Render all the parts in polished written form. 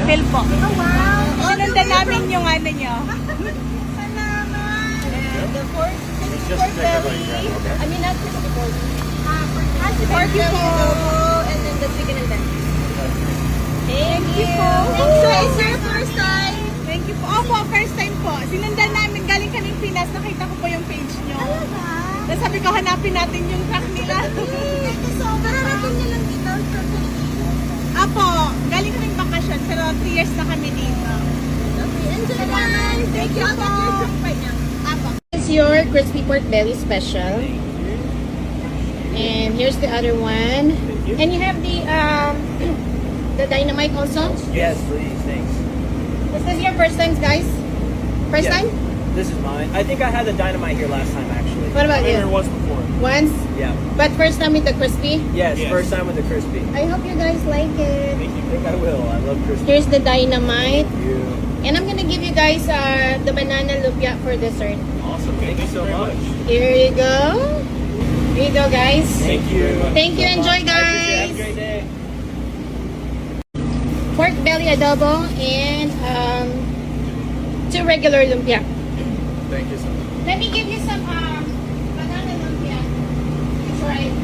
Bill po. Oh, wow. Sinundan namin yung ano nyo. Salamat. The pork belly. I mean, not crispy pork. Pork belly and then the chicken and then. Thank you. So, it's your first time? Thank you po. Opo, first time po. Sinundan namin, galing kaming Pinas. Nakita ko po yung page nyo. Tapos sabi ko, hanapin natin yung truck nila. Kararating niyo lang dito sa Philippines. Apo, galing kaming bakasyon. Pero 3 years na kami dito. Okay, enjoy guys. Thank you po. Apo. It's your crispy pork belly special. And here's the other one. And you have the dynamite also? Yes, please. Thanks. Is this your first time, guys? First Yeah. time? This is mine. I think I had the dynamite here last time, actually. What about I've been here you? once before. Once? Yeah. But first time with the crispy? Yes, first time with the crispy. I hope you guys like it. I think I will. I love crispy. Here's the dynamite. You. And I'm gonna give you guys the banana lumpia for dessert. Awesome. Thank you so much. Here you go. Here you go, guys. Thank you. Thank you. Enjoy, Have a guys. great day. Pork belly adobo and 2 regular lumpia. Thank you so much. Let me give you some banana lumpia. Try it.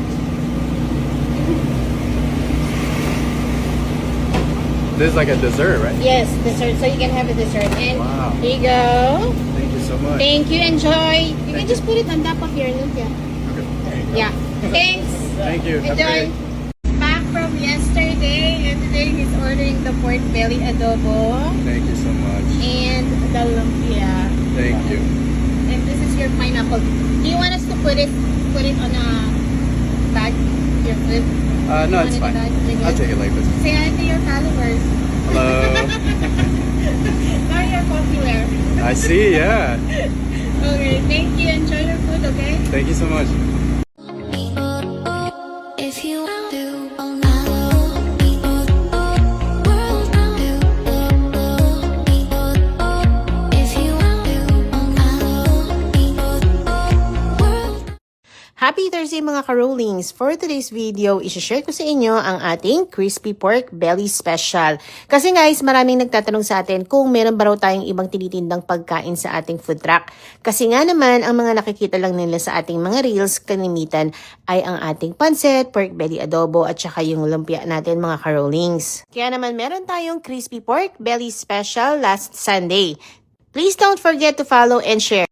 This is like a dessert, right? Yes, dessert. So you can have a dessert. And Wow. here you go. Thank you so much. Thank you. Enjoy. You can just put it on top of your lumpia. Okay. Yeah. Thanks. Thank you. Have a Enjoy. great- Back from yesterday, and today he's ordering the pork belly adobo Thank you so much. and the lumpia. Thank you. And this is your pineapple. Do you want us to put it on a bag? Your food? No, it's fine. I'll take it like this. Say hi to your followers. Hello. Now you're popular. I see, yeah. Okay, thank you. Enjoy your food, okay? Thank you so much. If you do, world if you Happy Thursday mga ka-rollings! For today's video, isi-share ko sa inyo ang ating crispy pork belly special. Kasi guys, maraming nagtatanong sa atin kung meron ba raw tayong ibang tinitindang pagkain sa ating food truck. Kasi nga naman, ang mga nakikita lang nila sa ating mga reels, kanimitan ay ang ating pancit, pork belly adobo, at saka yung lumpia natin mga ka-rollings. Kaya naman meron tayong crispy pork belly special last Sunday. Please don't forget to follow and share.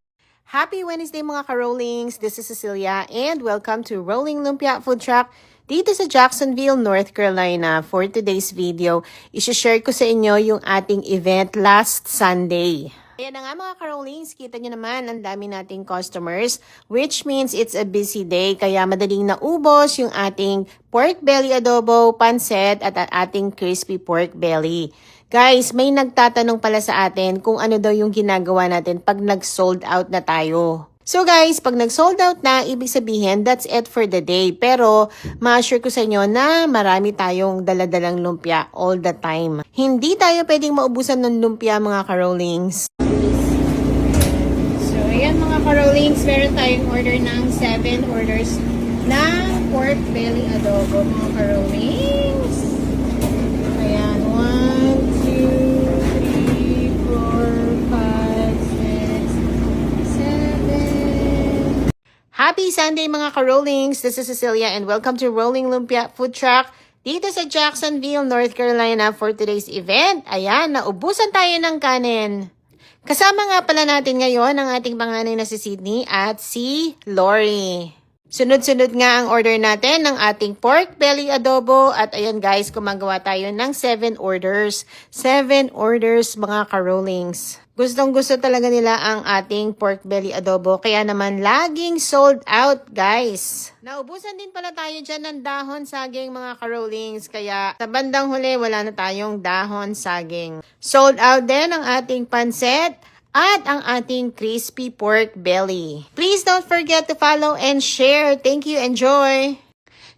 Happy Wednesday mga ka-rollings! This is Cecilia and welcome to Rolling Lumpia Food Truck dito sa Jacksonville, North Carolina. For today's video, isi-share ko sa inyo yung ating event last Sunday. Ayan na nga mga ka-rollings, kita nyo naman ang dami nating customers, which means it's a busy day, kaya madaling naubos yung ating pork belly adobo, pancit at ating crispy pork belly. Guys, may nagtatanong pala sa atin kung ano daw yung ginagawa natin pag nag-sold out na tayo. So guys, pag nag-sold out na, ibig sabihin, that's it for the day. Pero, ma-assure ko sa inyo na marami tayong daladalang lumpia all the time. Hindi tayo pwedeng maubusan ng lumpia mga ka-rollings. Ayan mga karolings, meron tayong order ng 7 orders ng pork belly adobo mga karolings. Ayan, 1, 2, 3, 4, 5, 6, 7. Happy Sunday mga karolings! This is Cecilia and welcome to Rolling Lumpia Food Truck dito sa Jacksonville, North Carolina for today's event. Ayan, naubusan tayo ng kanin. Kasama nga pala natin ngayon ang ating panganay na si Sydney at si Lori. Sunod-sunod nga ang order natin ng ating pork belly adobo at ayan guys, gumagawa tayo ng 7 orders. 7 orders mga karolings. Gustong-gusto talaga nila ang ating pork belly adobo kaya naman laging sold out guys. Naubusan din pala tayo dyan ng dahon saging mga karolings kaya sa bandang huli wala na tayong dahon saging. Sold out din ang ating pancit at ang ating crispy pork belly. Please don't forget to follow and share. Thank you. Enjoy!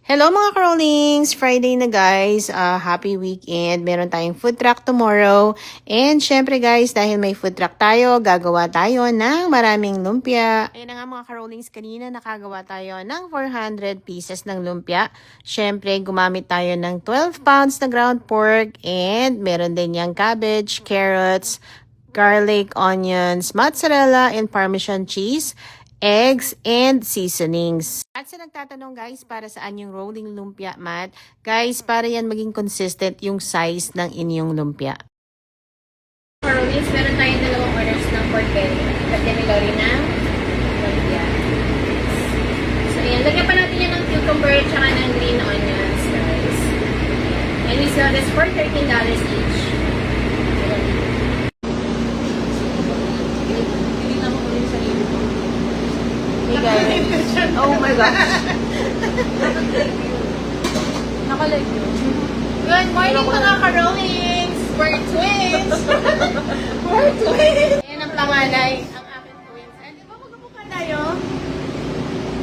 Hello mga karolings! Friday na guys. Happy weekend. Meron tayong food truck tomorrow. And syempre guys, dahil may food truck tayo, gagawa tayo ng maraming lumpia. Ayun na nga mga karolings, kanina nakagawa tayo ng 400 pieces ng lumpia. Syempre, gumamit tayo ng 12 pounds na ground pork. And meron din yung cabbage, carrots, garlic, onions, mozzarella, and parmesan cheese, eggs, and seasonings. At sa nagtatanong guys, para saan yung rolling lumpia mat? Guys, para yan maging consistent yung size ng inyong lumpia. Karolins, meron tayong 2 orders ng pork belly. Lagyan ni Lori ng lumpia. So yan, lagyan pa natin yan ng cucumber at saka ng green onions guys. And we sell this for $13 each. Oh my gosh. Nakalive yun. Good morning mga karolings! We're twins! We're twins! Ayan ang panganay, ang aking twins. Di ba magkamukha tayo?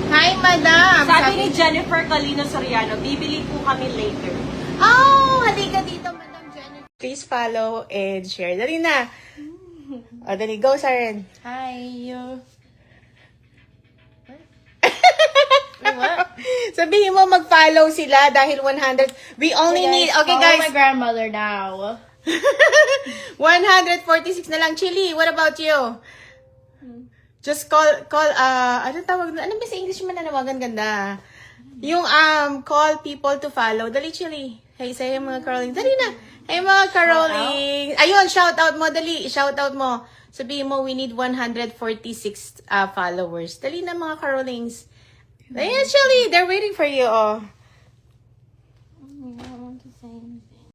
Hi, madam! Sabi ni Jennifer Calino Soriano, bibili po kami later. Oh, halika dito, Madam Jennifer. Please follow and share. Dali na! O, dali. Go, Saren. Hi. Sabihin mo mag-follow sila dahil 100. We only need, okay guys. my grandmother now. 146 na lang. Chili, what about you? Just call, ano tawag na? Ano ba sa English man nanawagan ganda? Yung, call people to follow. Dali, Chili. Hey, say mga caroling. Dali na. Hey, mga caroling. Ayun, shout out mo. Dali, shout out mo. Sabihin mo, we need 146 followers. Dali na mga carolings. Ayan, Chili, they're waiting for you, oh.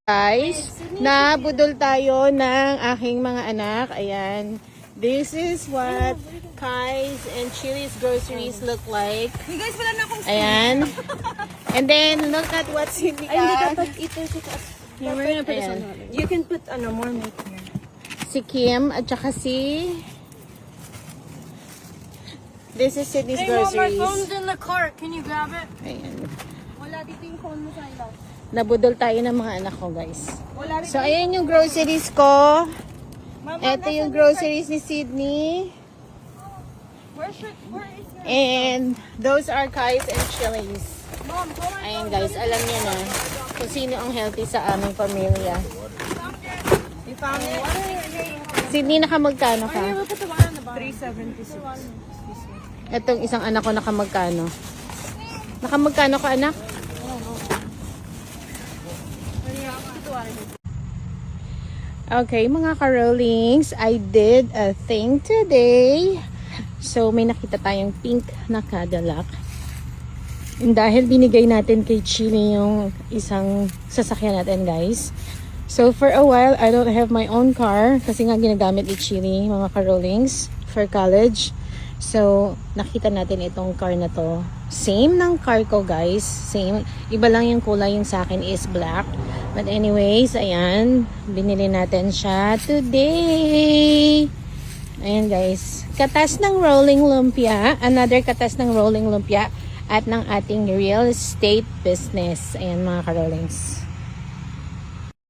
Guys, nabudol tayo ng aking mga anak. Ayan. This is what Kai's and Chili's groceries look like. You guys, wala na akong Ayan. And then, look at what Cindy got. You're wearing a person. You can put more milk here. Si Kim, at saka si... This is Sydney's groceries. in the car. Can you grab it? Ayan. Wala dito yung phone mo sa ilaw. Nabudol tayo ng mga anak ko, guys. Wala So, ayan yung groceries ko. Ito yung groceries ni Sydney. Where is your... And those are Kai's and Chili's. Mom, hold on. Ayan, guys. Alam niyo na kung sino ang healthy sa aming pamilya. You found it? Sydney, nakamagkano ka? Look at the one on the bottom. 376. Itong isang anak ko nakamagkano? Nakamagkano ka, anak? Okay, mga karolings, I did a thing today. So, may nakita tayong pink na Cadillac. And dahil binigay natin kay Chili yung isang sasakyan natin, guys. So, for a while, I don't have my own car kasi nga ginagamit ni Chili, mga karolings, for college. So, nakita natin itong car na to. Same ng car ko, guys. Same. Iba lang yung kulay, yung sa akin is black. But anyways, ayan. Binili natin siya today. Ayan, guys. Katas ng rolling lumpia. Another katas ng rolling lumpia. At ng ating real estate business. Ayan, mga karolings.